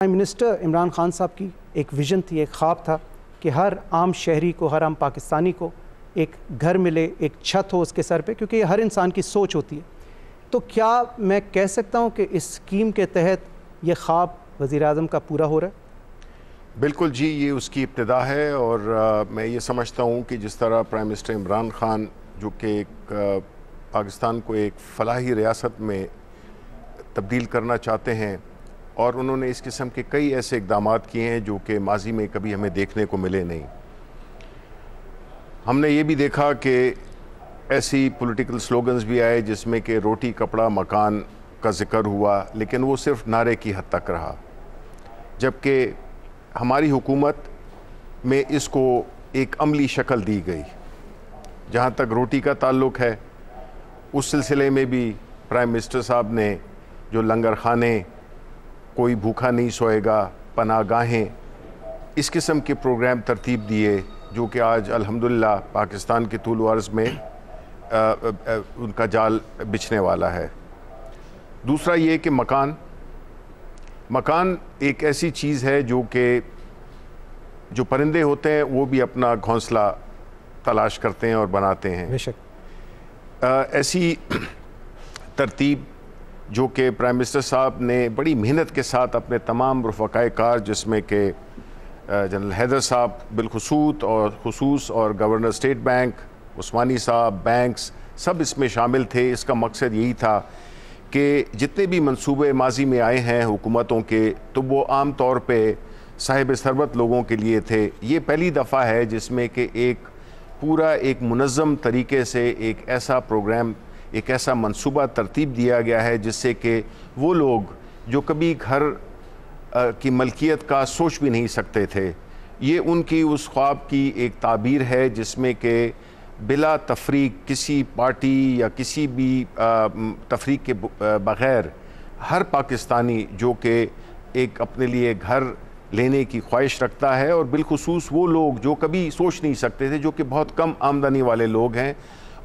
Prime minister Imran Khan صاحب کی ایک ویژن تھی، ایک خواب تھا کہ ہر عام شہری کو، ہر عام پاکستانی کو ایک گھر ملے، ایک چھت ہو اس کے سر پہ، کیونکہ یہ ہر انسان کی سوچ ہوتی ہے۔ تو کیا میں کہہ سکتا ہوں کہ اس اسکیم کے تحت یہ خواب وزیر اعظم کا پورا ہو رہا ہے؟ بالکل جی، یہ اس کی ابتدا ہے، اور میں یہ سمجھتا ہوں کہ جس طرح پرائم منسٹر عمران خان جو کہ ایک پاکستان کو ایک فلاحی ریاست میں تبدیل کرنا چاہتے ہیں، اور انہوں نے اس قسم کے کئی ایسے اقدامات کیے ہیں جو کہ ماضی میں کبھی ہمیں دیکھنے کو ملے نہیں۔ ہم نے یہ بھی دیکھا کہ ایسی پولیٹیکل سلوگنز بھی آئے جس میں کہ روٹی کپڑا مکان کا ذکر ہوا، لیکن وہ صرف نعرے کی حد تک رہا، جبکہ ہماری حکومت میں اس کو ایک عملی شکل دی گئی۔ جہاں تک روٹی کا تعلق ہے، اس سلسلے میں بھی پرائم منسٹر صاحب نے جو لنگر خانے، کوئی بھوکا نہیں سوئے گا، پناہ گاہیں، اس قسم کے پروگرام ترتیب دیے جو کہ آج الحمدللہ پاکستان کے طول و عرض میں ان کا جال بچھنے والا ہے۔ دوسرا یہ کہ مکان ایک ایسی چیز ہے جو کہ جو پرندے ہوتے ہیں وہ بھی اپنا گھونسلہ تلاش کرتے ہیں اور بناتے ہیں۔ بے شک ایسی ترتیب جو کہ پرائم منسٹر صاحب نے بڑی محنت کے ساتھ اپنے تمام رفقائے کار، جس میں کہ جنرل حیدر صاحب بالخصوص اور گورنر اسٹیٹ بینک عثمانی صاحب، بینکس سب اس میں شامل تھے۔ اس کا مقصد یہی تھا کہ جتنے بھی منصوبے ماضی میں آئے ہیں حکومتوں کے، تو وہ عام طور پہ صاحب ثروت لوگوں کے لیے تھے۔ یہ پہلی دفعہ ہے جس میں کہ ایک منظم طریقے سے ایک ایسا پروگرام، ایک ایسا منصوبہ ترتیب دیا گیا ہے جس سے کہ وہ لوگ جو کبھی گھر کی ملکیت کا سوچ بھی نہیں سکتے تھے، یہ ان کی اس خواب کی ایک تعبیر ہے جس میں کہ بلا تفریق کسی پارٹی یا کسی بھی تفریق کے بغیر ہر پاکستانی جو کہ ایک اپنے لیے گھر لینے کی خواہش رکھتا ہے، اور بالخصوص وہ لوگ جو کبھی سوچ نہیں سکتے تھے، جو کہ بہت کم آمدنی والے لوگ ہیں،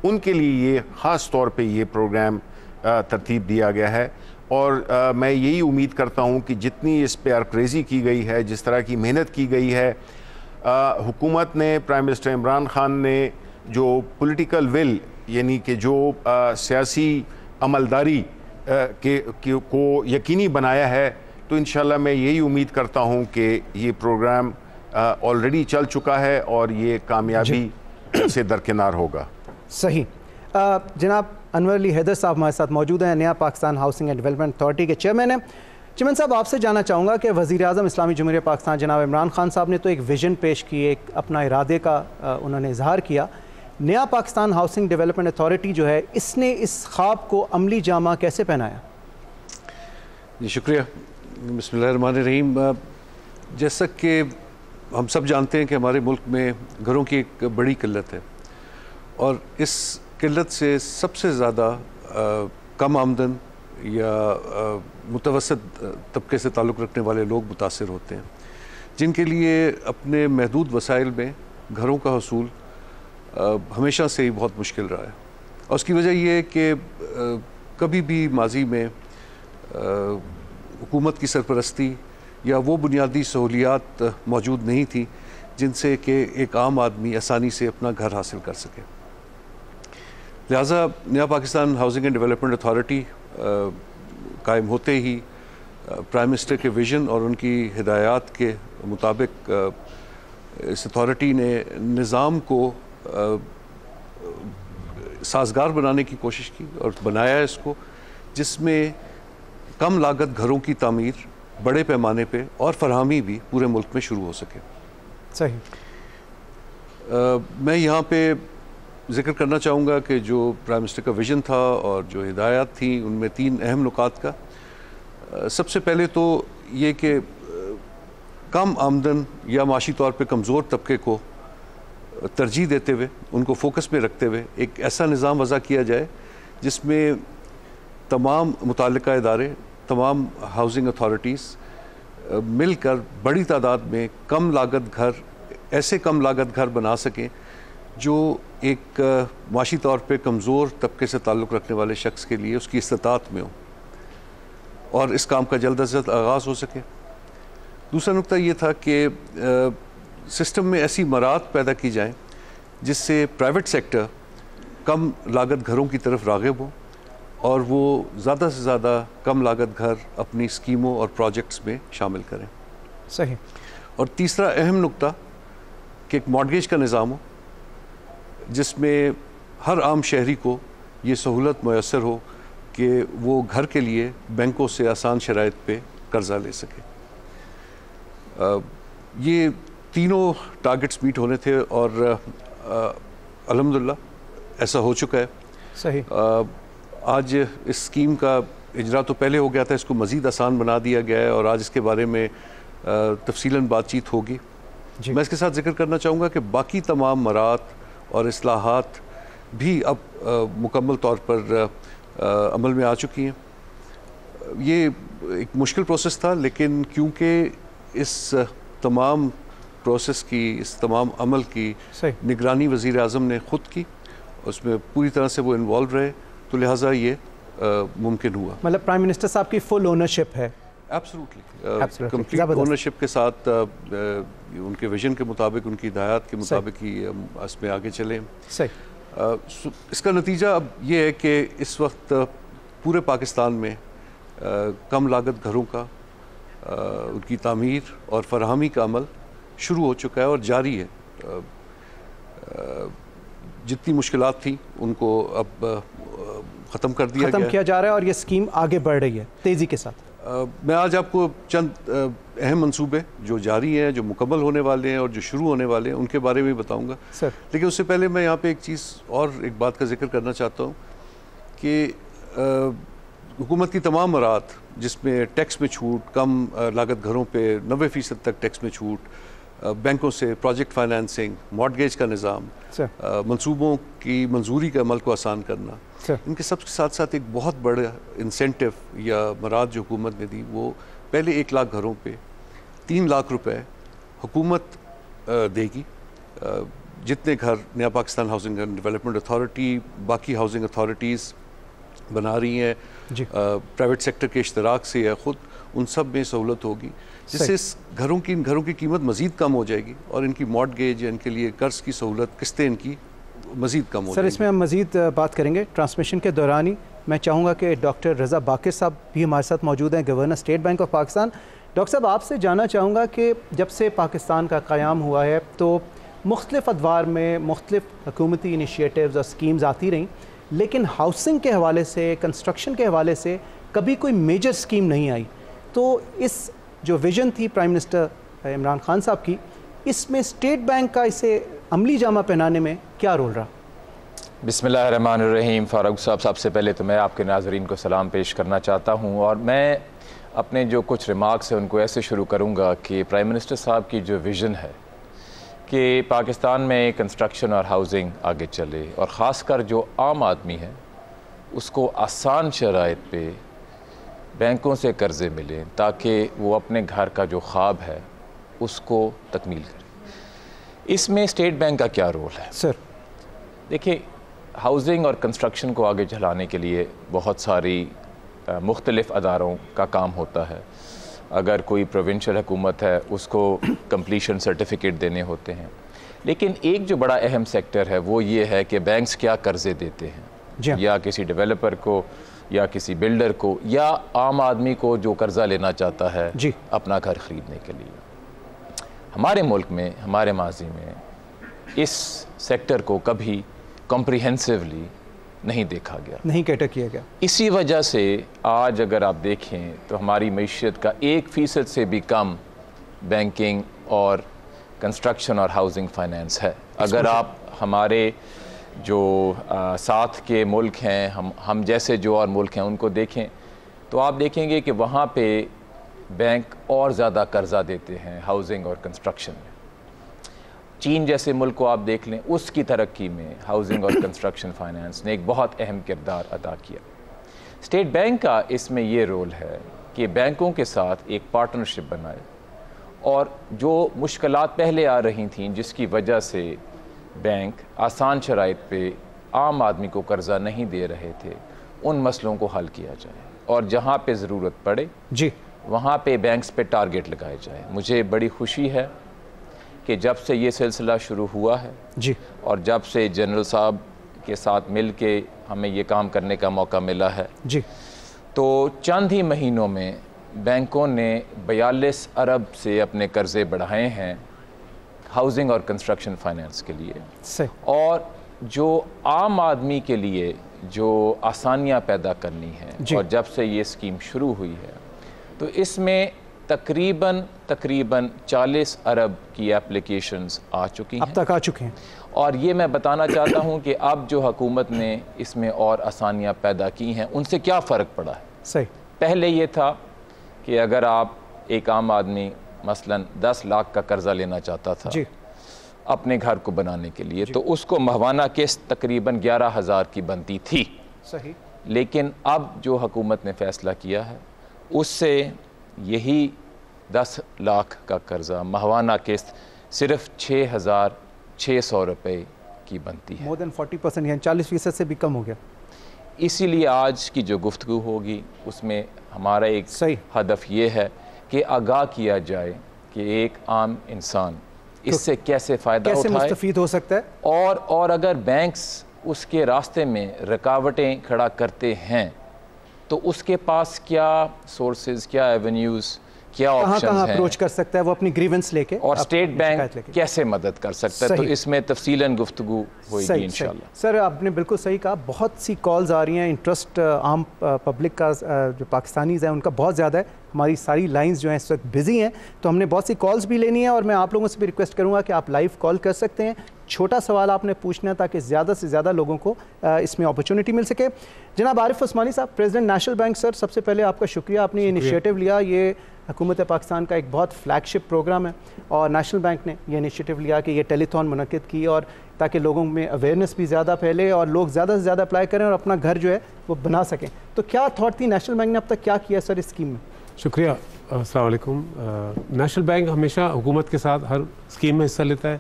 ان کے لیے یہ خاص طور پہ یہ پروگرام ترتیب دیا گیا ہے۔ اور میں یہی امید کرتا ہوں کہ جتنی اس پہ عرقریزی کی گئی ہے، جس طرح کی محنت کی گئی ہے، حکومت نے، پرائم منسٹر عمران خان نے جو پولیٹیکل ول، یعنی کہ جو سیاسی عملداری کو یقینی بنایا ہے، تو انشاءاللہ میں یہی امید کرتا ہوں کہ یہ پروگرام آلریڈی چل چکا ہے اور یہ کامیابی سے درکنار ہوگا۔ صحیح۔ جناب انور علی حیدر صاحب ہمارے ساتھ موجود ہیں، نیا Pakistan housing and development authority کے چیئرمین ہیں۔ چیئرمین صاحب، آپ سے جاننا چاہوں گا کہ وزیر اعظم اسلامی جمہوریہ پاکستان جناب عمران خان صاحب نے تو ایک ویژن پیش کی، ایک اپنا ارادے کا انہوں نے اظہار کیا۔ نیا پاکستان ہاؤسنگ ڈیولپمنٹ اتھارٹی جو ہے، اس نے اس خواب کو عملی جامہ کیسے پہنایا؟ جی شکریہ۔ بسم اللہ الرحمن الرحیم۔ جیسا کہ ہم سب جانتے ہیں کہ ہمارے ملک میں گھروں کی ایک بڑی قلت ہے، اور اس قلت سے سب سے زیادہ کم آمدن یا متوسط طبقے سے تعلق رکھنے والے لوگ متاثر ہوتے ہیں، جن کے لیے اپنے محدود وسائل میں گھروں کا حصول ہمیشہ سے ہی بہت مشکل رہا ہے۔ اور اس کی وجہ یہ ہے کہ کبھی بھی ماضی میں حکومت کی سرپرستی یا وہ بنیادی سہولیات موجود نہیں تھی جن سے کہ ایک عام آدمی آسانی سے اپنا گھر حاصل کر سکے۔ لہٰذا نیا Pakistan housing and development authority قائم ہوتے ہی پرائم منسٹر کے ویژن اور ان کی ہدایات کے مطابق اس اتھارٹی نے نظام کو سازگار بنانے کی کوشش کی اور بنایا اس کو، جس میں کم لاگت گھروں کی تعمیر بڑے پیمانے پہ اور فراہمی بھی پورے ملک میں شروع ہو سکے۔ صحیح۔ میں یہاں پہ ذکر کرنا چاہوں گا کہ جو پرائم منسٹر کا ویژن تھا اور جو ہدایات تھیں، ان میں 3 اہم نکات کا۔ سب سے پہلے تو یہ کہ کم آمدن یا معاشی طور پہ کمزور طبقے کو ترجیح دیتے ہوئے، ان کو فوکس میں رکھتے ہوئے ایک ایسا نظام وضع کیا جائے جس میں تمام متعلقہ ادارے، تمام ہاؤسنگ اتھارٹیز مل کر بڑی تعداد میں ایسے کم لاگت گھر بنا سکیں جو ایک معاشی طور پہ کمزور طبقے سے تعلق رکھنے والے شخص کے لیے اس کی استطاعت میں ہو، اور اس کام کا جلد از جلد آغاز ہو سکے۔ دوسرا نقطہ یہ تھا کہ سسٹم میں ایسی مہارات پیدا کی جائیں جس سے پرائیویٹ سیکٹر کم لاگت گھروں کی طرف راغب ہوں اور وہ زیادہ سے زیادہ کم لاگت گھر اپنی اسکیموں اور پروجیکٹس میں شامل کریں. صحیح. اور تیسرا اہم نقطہ کہ ایک مارگیج کا نظام ہو جس میں ہر عام شہری کو یہ سہولت میسر ہو کہ وہ گھر کے لیے بینکوں سے آسان شرائط پہ قرضہ لے سکے. یہ تینوں ٹارگٹس میٹ ہونے تھے اور الحمدللہ ایسا ہو چکا ہے. صحیح. آج اس اسکیم کا اجرا تو پہلے ہو گیا تھا, اس کو مزید آسان بنا دیا گیا ہے اور آج اس کے بارے میں تفصیلاً بات چیت ہوگی. میں اس کے ساتھ ذکر کرنا چاہوں گا کہ باقی تمام مہارات اور اصلاحات بھی اب مکمل طور پر عمل میں آ چکی ہیں. یہ ایک مشکل پروسیس تھا, لیکن کیونکہ اس تمام پروسیس کی, اس تمام عمل کی نگرانی وزیر اعظم نے خود کی, اس میں پوری طرح سے وہ انوالو رہے, تو لہٰذا یہ ممکن ہوا. مطلب پرائم منسٹر صاحب کی فل اونرشپ ہے. ایبسولوٹلی کمپلیٹ اونرشپ کے ساتھ ان کے ویژن کے مطابق, ان کی ہدایات کے مطابق ہی اس میں آگے چلے. صحیح. اس کا نتیجہ اب یہ ہے کہ اس وقت پورے پاکستان میں کم لاگت گھروں کا, ان کی تعمیر اور فراہمی کا عمل شروع ہو چکا ہے اور جاری ہے. جتنی مشکلات تھیں ان کو اب ختم کر دیا گیا, ختم کیا جا رہا ہے اور یہ اسکیم آگے بڑھ رہی ہے تیزی کے ساتھ. میں آج آپ کو چند اہم منصوبے جو جاری ہیں, جو مکمل ہونے والے ہیں اور جو شروع ہونے والے ہیں, ان کے بارے میں بتاؤں گا. لیکن اس سے پہلے میں یہاں پہ ایک چیز اور, ایک بات کا ذکر کرنا چاہتا ہوں کہ حکومت کی تمام مہارات جس میں ٹیکس میں چھوٹ, کم لاگت گھروں پہ 90% تک ٹیکس میں چھوٹ, بینکوں سے پروجیکٹ فائنانسنگ, مارگیج کا نظام, منصوبوں کی منظوری کے عمل کو آسان کرنا, ان کے سب کے ساتھ ساتھ ایک بہت بڑا انسینٹیو یا مہارت جو حکومت نے دی, وہ پہلے 1 لاکھ گھروں پہ 3 لاکھ روپے حکومت دے گی. جتنے گھر نیا Pakistan housing and development authority, باقی ہاؤسنگ اتھارٹیز بنا رہی ہیں, پرائیویٹ سیکٹر کے اشتراک سے یا خود, ان سب میں سہولت ہوگی جس سے اس گھروں کی قیمت مزید کم ہو جائے گی اور ان کی مارگیج یا ان کے لیے قرض کی سہولت, قسطیں ان کی مزید کم ہو جائیں گی. سر اس میں ہم مزید بات کریں گے. ٹرانسمیشن کے دوران ہی میں چاہوں گا کہ ڈاکٹر رضا باقر صاحب بھی ہمارے ساتھ موجود ہیں, governor state bank of Pakistan. Doctor صاحب آپ سے جاننا چاہوں گا کہ جب سے پاکستان کا قیام ہوا ہے تو مختلف ادوار میں مختلف حکومتی انیشیٹیوز اور اسکیمز آتی رہیں, لیکن ہاؤسنگ کے حوالے سے, کنسٹرکشن کے حوالے سے کبھی کوئی میجر اسکیم نہیں آئی. تو اس جو ویژن تھی پرائم منسٹر عمران خان صاحب کی, اس میں اسٹیٹ بینک کا اسے عملی جامہ پہنانے میں کیا رول رہا؟ بسم اللہ الرحمن الرحیم. فاروق صاحب, سب سے پہلے تو میں آپ کے ناظرین کو سلام پیش کرنا چاہتا ہوں, اور میں اپنے جو کچھ ریمارکس ہیں ان کو ایسے شروع کروں گا کہ پرائم منسٹر صاحب کی جو ویژن ہے کہ پاکستان میں کنسٹرکشن اور ہاؤسنگ آگے چلے, اور خاص کر جو عام آدمی ہے اس کو آسان شرائط پہ بینکوں سے قرضے ملیں تاکہ وہ اپنے گھر کا جو خواب ہے اس کو تکمیل کرے. اس میں اسٹیٹ بینک کا کیا رول ہے؟ سر دیکھیں, ہاؤسنگ اور کنسٹرکشن کو آگے چلانے کے لیے بہت ساری مختلف اداروں کا کام ہوتا ہے. اگر کوئی پروونشل حکومت ہے اس کو کمپلیشن سرٹیفکیٹ دینے ہوتے ہیں, لیکن ایک جو بڑا اہم سیکٹر ہے وہ یہ ہے کہ بینکس کیا قرضے دیتے ہیں, یا کسی ڈیولپر کو یا کسی بلڈر کو یا عام آدمی کو جو قرضہ لینا چاہتا ہے اپنا گھر خریدنے کے لیے. ہمارے ملک میں, ہمارے ماضی میں اس سیکٹر کو کبھی کمپریہنسولی نہیں دیکھا گیا, نہیں کیٹر کیا گیا. اسی وجہ سے آج اگر آپ دیکھیں تو ہماری معیشت کا 1% سے بھی کم بینکنگ اور کنسٹرکشن اور ہاؤسنگ فائنینس ہے. اگر آپ ہمارے جو ساتھ کے ملک ہیں, ہم جیسے جو اور ملک ہیں ان کو دیکھیں تو آپ دیکھیں گے کہ وہاں پہ بینک اور زیادہ قرضہ دیتے ہیں ہاؤسنگ اور کنسٹرکشن میں. چین جیسے ملک کو آپ دیکھ لیں, اس کی ترقی میں ہاؤسنگ اور کنسٹرکشن فائنانس نے ایک بہت اہم کردار ادا کیا. اسٹیٹ بینک کا اس میں یہ رول ہے کہ بینکوں کے ساتھ ایک پارٹنرشپ بنائے, اور جو مشکلات پہلے آ رہی تھیں جس کی وجہ سے بینک آسان شرائط پہ عام آدمی کو قرضہ نہیں دے رہے تھے, ان مسئلوں کو حل کیا جائے, اور جہاں پہ ضرورت پڑے وہاں پہ بینکس پہ ٹارگٹ لگائے جائیں. مجھے بڑی خوشی ہے کہ جب سے یہ سلسلہ شروع ہوا ہے جی اور جب سے جنرل صاحب کے ساتھ مل کے ہمیں یہ کام کرنے کا موقع ملا ہے جی تو چند ہی مہینوں میں بینکوں نے 42 ارب سے اپنے قرضے بڑھائے ہیں ہاؤسنگ اور کنسٹرکشن فائنانس کے لیے. صحیح. اور جو عام آدمی کے لیے جو آسانیاں پیدا کرنی ہیں جی. اور جب سے یہ اسکیم شروع ہوئی ہے تو اس میں تقریباً 40 ارب کی اپلیکیشنز آ چکی ہیں, اب تک آ چکے ہیں. اور یہ میں بتانا چاہتا ہوں کہ اب جو حکومت نے اس میں اور آسانیاں پیدا کی ہیں ان سے کیا فرق پڑا ہے. صحیح. پہلے یہ تھا کہ اگر آپ ایک عام آدمی مثلاً 10 لاکھ کا قرضہ لینا چاہتا تھا جی اپنے گھر کو بنانے کے لیے تو اس کو ماہانہ قسط تقریباً 11,000 کی بنتی تھی. صحیح. لیکن اب جو حکومت نے فیصلہ کیا ہے اس سے یہی 10 لاکھ کا قرضہ ماہانہ قسط صرف 6,600 روپے کی بنتی ہے. مور دین 40%, یعنی 40% سے بھی کم ہو گیا. اسی لیے آج کی جو گفتگو ہوگی اس میں ہمارا ایک صحیح. ہدف یہ ہے کہ آگاہ کیا جائے کہ ایک عام انسان اس سے کیسے فائدہ کیسے اٹھائے مستفید ہو سکتا ہے. اور اگر بینکس اس کے راستے میں رکاوٹیں کھڑا کرتے ہیں تو اس کے پاس کیا سورسز, کیا ایونیوز, کیا آپشنز کہاں ہیں اپروچ کر سکتا ہے وہ اپنی گریونس لے کے, اور اسٹیٹ بینک کیسے مدد کر سکتا ہے. تو اس میں تفصیلاً گفتگو ہوئے گی انشاءاللہ. سر آپ نے بالکل صحیح کہا, بہت سی کالز آ رہی ہیں, انٹرسٹ عام پبلک کا جو پاکستانیز ہیں ان کا بہت زیادہ ہے. ہماری ساری لائنز جو ہیں اس وقت بزی ہیں تو ہم نے بہت سی کالز بھی لینی ہیں اور میں آپ لوگوں سے بھی ریکویسٹ کروں گا کہ آپ لائیو کال کر سکتے ہیں. چھوٹا سوال آپ نے پوچھنا ہے تاکہ زیادہ سے زیادہ لوگوں کو اس میں اپرچونٹی مل سکے. جناب عارف عثمانی صاحب, پریزیڈنٹ نیشنل بینک, سر سب سے پہلے آپ کا شکریہ, آپ نے یہ انیشیٹو لیا. یہ حکومت پاکستان کا ایک بہت فلیگ شپ پروگرام ہے اور نیشنل بینک نے یہ انیشیٹو لیا کہ یہ ٹیلی تھون منعقد کی اور تاکہ لوگوں میں اویئرنیس بھی زیادہ پھیلے اور لوگ زیادہ سے زیادہ اپلائی کریں اور اپنا گھر جو ہے وہ بنا سکیں. تو کیا تھاٹ تھی نیشنل بینک نے اب تک کیا کیا سر اس اسکیم میں؟ شکریہ. السلام علیکم. نیشنل بینک ہمیشہ حکومت کے ساتھ ہر اسکیم میں حصہ لیتا ہے.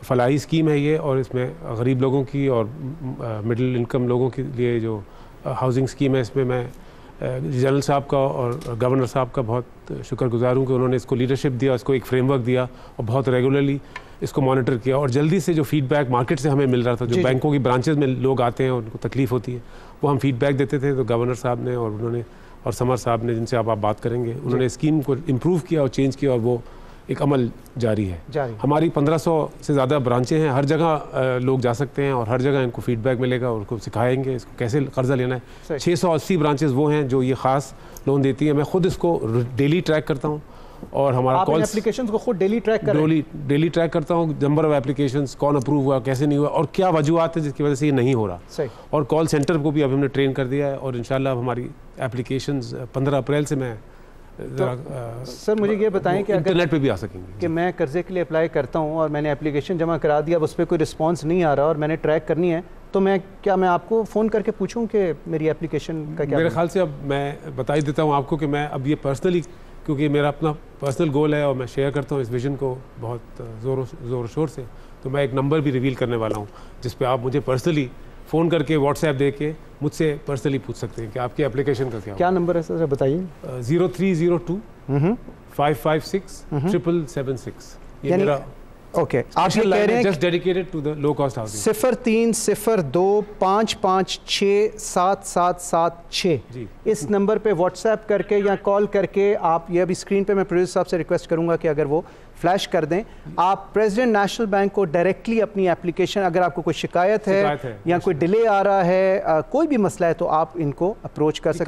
فلاحی اسکیم ہے یہ, اور اس میں غریب لوگوں کی اور مڈل انکم لوگوں کے لیے جو ہاؤسنگ اسکیم ہے اس میں جنرل صاحب کا اور گورنر صاحب کا بہت شکر گزار ہوں کہ انہوں نے اس کو لیڈرشپ دیا, اس کو ایک فریم ورک دیا اور بہت ریگولرلی اس کو مانیٹر کیا. اور جلدی سے جو فیڈ بیک مارکیٹ سے ہمیں مل رہا تھا, جو بینکوں کی برانچز میں لوگ آتے ہیں ان کو تکلیف ہوتی ہے, وہ ہم فیڈ بیک دیتے تھے. تو گورنر صاحب نے اور انہوں نے اور سمر صاحب نے, جن سے آپ بات کریں گے, انہوں نے اسکیم کو امپروو کیا اور چینج کیا اور وہ ایک عمل جاری ہے. ہماری 1500 سے زیادہ برانچیں ہیں, ہر جگہ لوگ جا سکتے ہیں اور ہر جگہ ان کو فیڈ بیک ملے گا اور ان کو سکھائیں گے اس کو کیسے قرضہ لینا ہے. 680 برانچز وہ ہیں جو یہ خاص لون دیتی ہیں. میں خود اس کو ڈیلی ٹریک کرتا ہوں اور ہمارا آپ اپلیکیشنز کو خود ڈیلی ٹریک کر رہے ہیں؟ ڈیلی ٹریک کرتا ہوں, نمبر آف اپلیکیشنز, کون اپروو ہوا, کیسے نہیں ہوا اور کیا وجوہات ہیں جس کی وجہ سے یہ نہیں ہو رہا. اور کال سینٹر کو بھی اب ہم نے ٹرین کر دیا ہے اور انشاءاللہ اب ہماری اپلیکیشنز 15 اپریل سے میں سر مجھے یہ بتائیں کہ انٹرنیٹ پہ بھی آ سکیں گے کہ میں قرضے کے لیے اپلائی کرتا ہوں اور میں نے اپلیکیشن جمع کرا دیا, اب اس پہ کوئی رسپانس نہیں آ رہا اور میں نے ٹریک کرنی ہے, تو میں آپ کو فون کر کے پوچھوں کہ میری اپلیکیشن کا کیا؟ میرے خیال سے اب میں بتا ہی دیتا ہوں آپ کو کہ میں اب یہ پرسنلی, کیونکہ میرا اپنا پرسنل گول ہے اور میں شیئر کرتا ہوں اس ویژن کو بہت زور و شور سے, تو میں ایک نمبر بھی ریویل کرنے والا ہوں جس پہ آپ مجھے پرسنلی فون کر کے واٹس ایپ دے کے مجھ سے پرسنلی پوچھ سکتے ہیں کہ آپ کی اپلیکیشن کا کیا نمبر ہے سر, بتائیے. 0302 556 776. یہ میرا اوکے, آپ یہ کہہ رہے ہیں just dedicated to the low cost housing. 0302 556 7776. اس نمبر پہ واٹس ایپ کر کے یا کال کر کے آپ, یہ ابھی اسکرین پہ میں پروڈیوسر صاحب سے ریکویسٹ کروں گا کہ اگر وہ فلیش کر دیں, آپ پریزیڈنٹ نیشنل بینک کو ڈائریکٹلی اپنی اپلیکیشن, اگر آپ کو کوئی شکایت ہے یا کوئی ڈیلے آ رہا ہے, کوئی بھی مسئلہ ہے, تو آپ ان کو اپروچ کر سکتے ہیں.